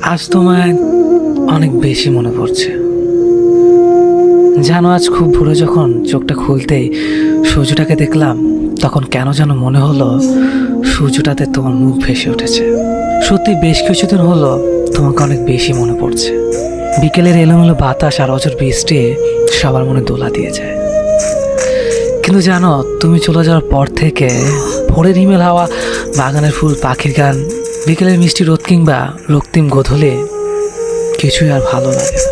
আজ তোমায় অনেক বেশি মনে পড়ছে। জানো, আজ খুব ভোরে যখন চোখটা খুলতেই সূর্যটাকে দেখলাম, তখন কেন যেন মনে হলো সূর্যটাতে তোমার মুখ ভেসে উঠেছে। সত্যি বেশ কিছুদিন হলো তোমাকে অনেক বেশি মনে পড়ছে। বিকেলের এলোমেলো বাতাস আর অঝোর বৃষ্টি সবার মনে দোলা দিয়ে যায়। কিন্তু জানো, তুমি চলে যাওয়ার পর থেকে ভোরের হিমেল হাওয়া, বাগানের ফুল, পাখির গান, বিকেলের মিষ্টি রোদ কিংবা রক্তিম গোধূলি কিছুই আর ভালো লাগে না।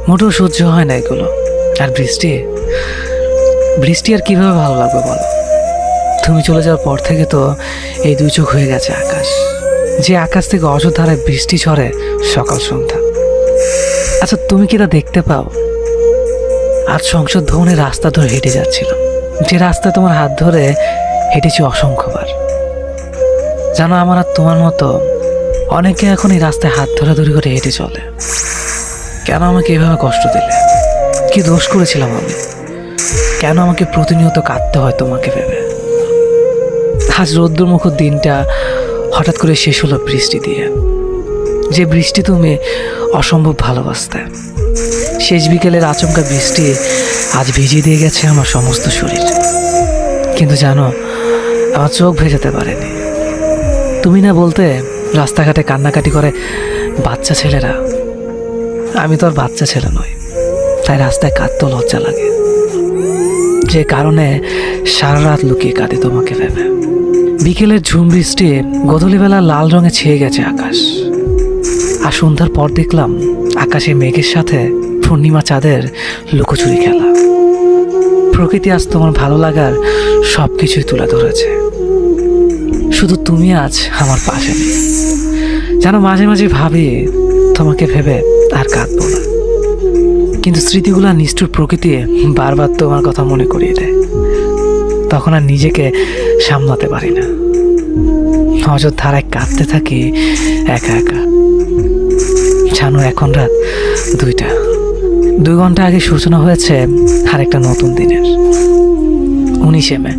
মোটেও সহ্য হয় না এগুলো। আর বৃষ্টি বৃষ্টি আর কিভাবে ভালো লাগবে বলো? তুমি চলে যাওয়ার পর থেকে তো এই দুই চোখ হয়ে গেছে আকাশ, যে আকাশ থেকে অযোধ্যারায় বৃষ্টি ঝরে সকাল সন্ধ্যা। আচ্ছা, তুমি কি তা দেখতে পাও? আজ সংসদ ভবনের রাস্তা ধরে হেঁটে যাচ্ছিল, যে রাস্তায় তোমার হাত ধরে হেঁটেছি অসংখ্যবার। জানো, আমার আর তোমার মতো অনেকে এখন এই রাস্তায় হাত ধরাধরি করে হেঁটে চলে। কেন আমাকে এভাবে কষ্ট দিলে? কি দোষ করেছিলাম আমি? কেন আমাকে প্রতিনিয়ত কাঁদতে হয় তোমাকে ভেবে? আজ রৌদ্রমুখর দিনটা হঠাৎ করে শেষ হলো বৃষ্টি দিয়ে, যে বৃষ্টি তুমি অসম্ভব ভালোবাসতে। শেষ বিকেলের আচমকা বৃষ্টি আজ ভিজিয়ে দিয়ে গেছে আমার সমস্ত শরীর। কিন্তু জানো, আমার চোখ ভেজাতে পারেনি। তুমি না বলতে রাস্তাঘাটে কান্নাকাটি করে বাচ্চা ছেলেরা। আমি তো আর বাচ্চা ছেলে নই, তাই রাস্তায় কাঁদতেও লজ্জা লাগে, যে কারণে সারা রাত লুকিয়ে কাঁদে তোমাকে ভেবে। বিকেলের ঝুম বৃষ্টি গোধূলিবেলা লাল রঙে ছেয়ে গেছে আকাশ। আর সন্ধ্যার পর দেখলাম আকাশে মেঘের সাথে পূর্ণিমা চাঁদের লুকোচুরি খেলা। প্রকৃতি আজ তোমার ভালো লাগার সব কিছুই তুলে ধরেছে। শুধু তুমি আজ আমার পাশে নেই। যেন মাঝে মাঝে ভাবি তোমাকে ভেবে আর কাঁদবো না, কিন্তু স্মৃতিগুলা নিষ্ঠুর প্রকৃতি বারবার তোমার কথা মনে করিয়ে দেয়। তখন আর নিজেকে সামলাতে পারি না, অযোধ্যারায় কাঁদতে থাকি একা একা। জানো, এখন রাত 2টা। 2 ঘন্টা আগে সূচনা হয়েছে আরেকটা নতুন দিনের, 19শে মে।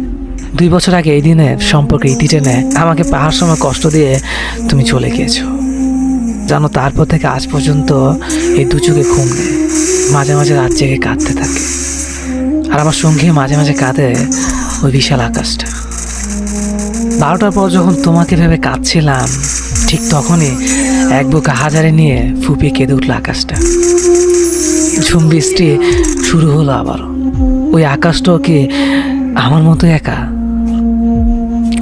2 বছর আগে এই দিনে সম্পর্কে ইতি টেনে আমাকে পাহাড় সময় কষ্ট দিয়ে তুমি চলে গিয়েছো। জানো, তারপর থেকে আজ পর্যন্ত এই দু চোখে ঘুম নেই। মাঝে মাঝে রাত জেগে কাঁদতে থাকে, আর আমার সঙ্গে মাঝে মাঝে কাঁদে ওই বিশাল আকাশটা। 12টার পর যখন তোমাকে ভেবে কাঁদছিলাম, ঠিক তখনই এক বুক হাজারে নিয়ে ফুপিয়ে কেঁদে উঠল আকাশটা। ঝুম বৃষ্টি শুরু হলো আবারও। ওই আকাশটাও কি আমার মতো একা?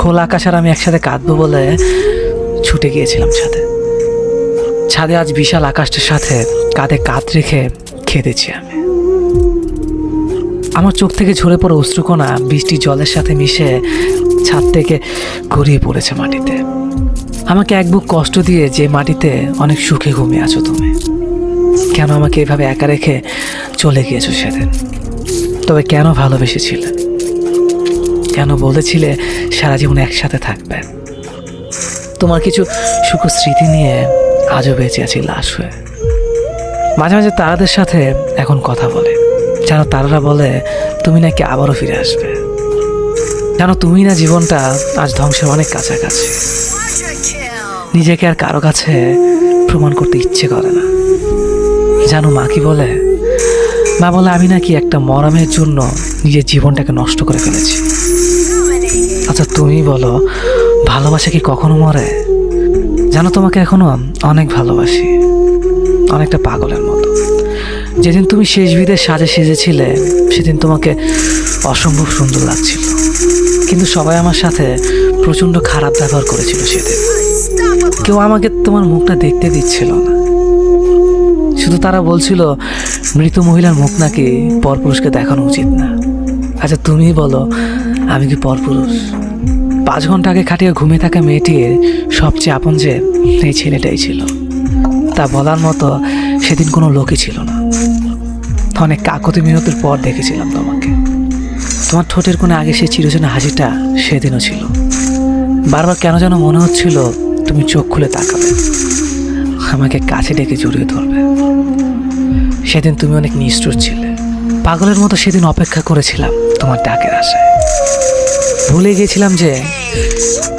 খোলা আকাশ আর আমি একসাথে কাঁদবো বলে ছুটে গিয়েছিলাম ছাদে। ছাদে আজ বিশাল আকাশটার সাথে কাঁধে কাঁধ রেখে কেঁদেছি আমি। আমার চোখ থেকে ঝরে পড়ে অশ্রুকণা বৃষ্টির জলের সাথে মিশে ছাদ থেকে গড়িয়ে পড়েছে মাটিতে। আমাকে এক বুক কষ্ট দিয়ে যে মাটিতে অনেক সুখে ঘুমিয়ে আছো তুমি, কেন আমাকে এভাবে একা রেখে চলে গিয়েছো সেদিন? তবে কেন ভালোবেসেছিলে? কেন বলেছিলে সারা জীবন একসাথে থাকবে? তোমার কিছু সুখ স্মৃতি নিয়ে আজও বেঁচে আছি লাশ হয়ে। মাঝে মাঝে তারাদের সাথে এখন কথা বলে। যেন তারারা বলে তুমি নাকি আবারও ফিরে আসবে। জানো, তুমি না জীবনটা আজ ধ্বংসের অনেক কাছাকাছি। নিজেকে আর কারো কাছে প্রমাণ করতে ইচ্ছে করে না। জানো, মা কি বলে? মা বলে আমি নাকি একটা মরমের জন্য নিজের জীবনটাকে নষ্ট করে ফেলেছি। আচ্ছা, তুমি বলো, ভালোবাসা কি কখনো মরে? জানো, তোমাকে এখনো অনেক ভালোবাসি, অনেকটা পাগলের মতো। যেদিন তুমি শেষ বিদের সাজে সেজেছিলে, সেদিন তোমাকে অসম্ভব সুন্দর লাগছিল, কিন্তু সবাই আমার সাথে প্রচণ্ড খারাপ ব্যবহার করেছিল সেদিন। কেউ আমাকে তোমার মুখটা দেখতে দিচ্ছিল না। শুধু তারা বলছিল মৃত মহিলার মুখ নাকি পরপুরুষকে দেখানো উচিত না। আচ্ছা, তুমি বলো, আমি কি পরপুরুষ? 5 ঘন্টা আগে খাটিয়ে ঘুমিয়ে থাকা মেয়েটির সবচেয়ে আপন যে এই ছেলেটাই ছিল, তা বলার মতো সেদিন কোনো লোকই ছিল না। অনেক কাকতি মিনতির পর দেখেছিলাম তোমাকে। তোমার ঠোঁটের কোণে আগে সেই চিরচেনা হাসিটা সেদিনও ছিল। বারবার কেন যেন মনে হচ্ছিল তুমি চোখ খুলে তাকাবে, আমাকে কাছে ডেকে জড়িয়ে ধরবে। সেদিন তুমি অনেক নিষ্ঠুর ছিলে। পাগলের মতো সেদিন অপেক্ষা করেছিলাম তোমার ডাকের আশায়। ভুলে গিয়েছিলাম যে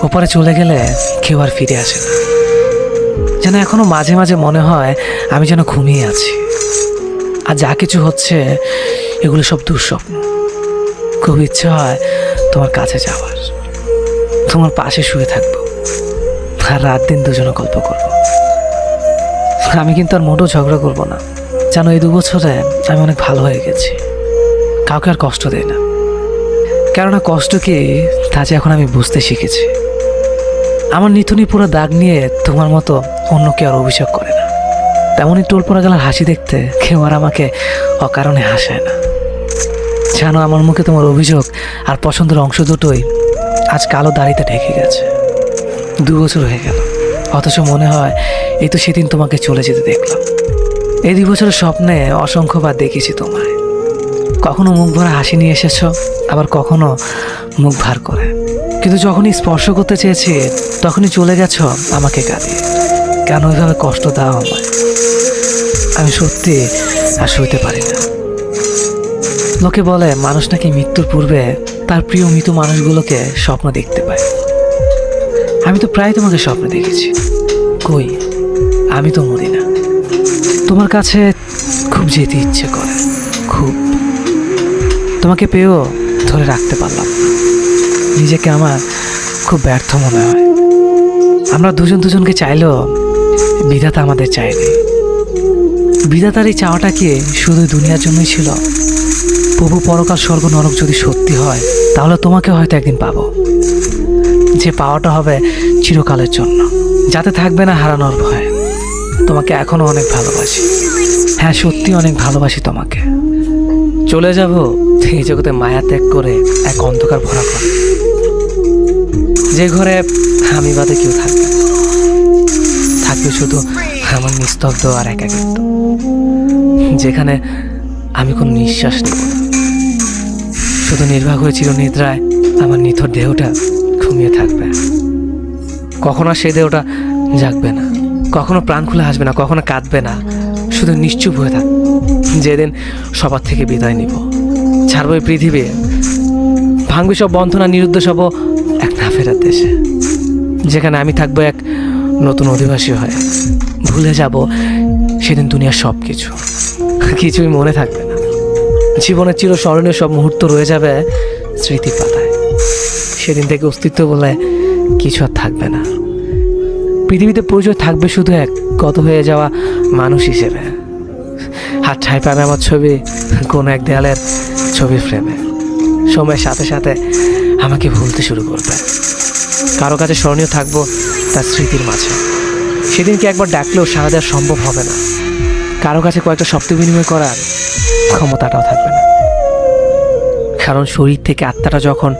ওপারে চলে গেলে কেউ আর ফিরে আসে না। যেন এখনো মাঝে মাঝে মনে হয় আমি যেন ঘুমিয়ে আছি, আর যা কিছু হচ্ছে এগুলো সব দুঃস্বপ্ন। খুব ইচ্ছে হয় তোমার কাছে যাওয়ার, তোমার পাশে শুয়ে থাকবো, আর রাত দিন দুজনে গল্প করব। আমি কিন্তু আর মোটেও ঝগড়া করবো না, জানো এই 2 বছরে আমি অনেক ভালো হয়ে গেছি, কাউকে আর কষ্ট দেই না। কেননা কষ্ট কি তা যে এখন আমি বুঝতে শিখেছি। আমার নিথুনি পুরো দাগ নিয়ে তোমার মতো অন্য কেউ আর অভিযোগ করে না। তেমনই টোল পড়া গেলার হাসি দেখতে কেউ আর আমাকে অকারণে হাসায় না। জানো আমার মুখে তোমার অভিযোগ আর পছন্দের অংশ দুটোই আজ কালো দাড়িতে ঢেকে গেছে। 2 বছর হয়ে গেল, অথচ মনে হয় এই তো সেদিন তোমাকে চলে যেতে দেখলাম। এই 2 বছরের স্বপ্নে অসংখ্যবার দেখেছি তোমায়, কখনো মুখ ভরা হাসি নিয়ে এসেছো, আবার কখনো মুখ ভার করে। কিন্তু যখনই স্পর্শ করতে চেয়েছি তখনই চলে গেছো আমাকে কাঁদিয়ে। কেন এভাবে কষ্ট দাও আমায়? আমি সত্যি আর সইতে পারি না। লোকে বলে মানুষ নাকি মৃত্যুর পূর্বে তার প্রিয় মৃত মানুষগুলোকে স্বপ্ন দেখতে পায়। আমি তো প্রায় তোমাকে স্বপ্নে দেখেছি, কই আমি তো মরি না। তোমার কাছে খুব যেতে ইচ্ছে করে, খুব। তোমাকে পেয়েও ধরে রাখতে পারলাম না। নিজেকে আমার খুব ব্যর্থ মনে হয়। আমরা দুজনকে চাইলেও বিধাতা আমাদের চায়নি। বিধাতার এই চাওয়াটা কি শুধু দুনিয়ার জন্যই ছিল? প্রভু পরকাল স্বর্গ নরক যদি সত্যি হয় তাহলে তোমাকে হয়তো একদিন পাবো, যে পাওয়াটা হবে চিরকালের জন্য, যাতে থাকবে না হারানোর ভয়। তোমাকে এখনো অনেক ভালোবাসি, হ্যাঁ সত্যি অনেক ভালোবাসি তোমাকে। চলে যাব এই জগতে মায়া ত্যাগ করে এক অন্ধকার ভরা ঘরে, যে ঘরে আমি বাদে কেউ থাকবে না। থাকবে শুধু আমার নিস্তব্ধ আর একাকিত্ব, যেখানে আমি কোনো নিঃশ্বাস নেব না। শুধু নির্বাক হয়ে চিরনিদ্রায় আমার নিথর দেহটা ঘুমিয়ে থাকবে। কখনো আর সেই দেহটা জাগবে না, কখনো প্রাণ খুলে হাসবে না, কখনো কাঁদবে না, শুধু নিশ্চুপ হয়ে থাক। যেদিন সবার থেকে বিদায় নিব, ছাড়বো এই পৃথিবী, ভাঙবে সব বন্ধনা, নিরুদ্দেশ হব এক না ফেরার দেশে, যেখানে আমি থাকবো এক নতুন অধিবাসী হয়ে। ভুলে যাব সেদিন দুনিয়ার সব কিছু, কিছুই মনে থাকবে না। জীবনের চিরস্মরণীয় সব মুহূর্ত রয়ে যাবে স্মৃতি পাতায়। সেদিন থেকে অস্তিত্ব বলে কিছু আর থাকবে না। পৃথিবীতে পরিচয় থাকবে শুধু এক গত হয়ে যাওয়া মানুষ হিসেবে। হাত ঠাঁই পাবে আমার ছবি কোনো এক দেয়ালের ছবির ফ্রেমে। সময়ের সাথে সাথে আমাকে ভুলতে শুরু করবে। কারো কাছে স্মরণীয় থাকবো তার স্মৃতির মাঝে। সেদিনকে একবার ডাকলেও সারা দেওয়া সম্ভব হবে না। কারো কাছে কয়েকটা শব্দ বিনিময় করার ক্ষমতাটাও থাকবে না, কারণ শরীর থেকে আত্মাটা যখন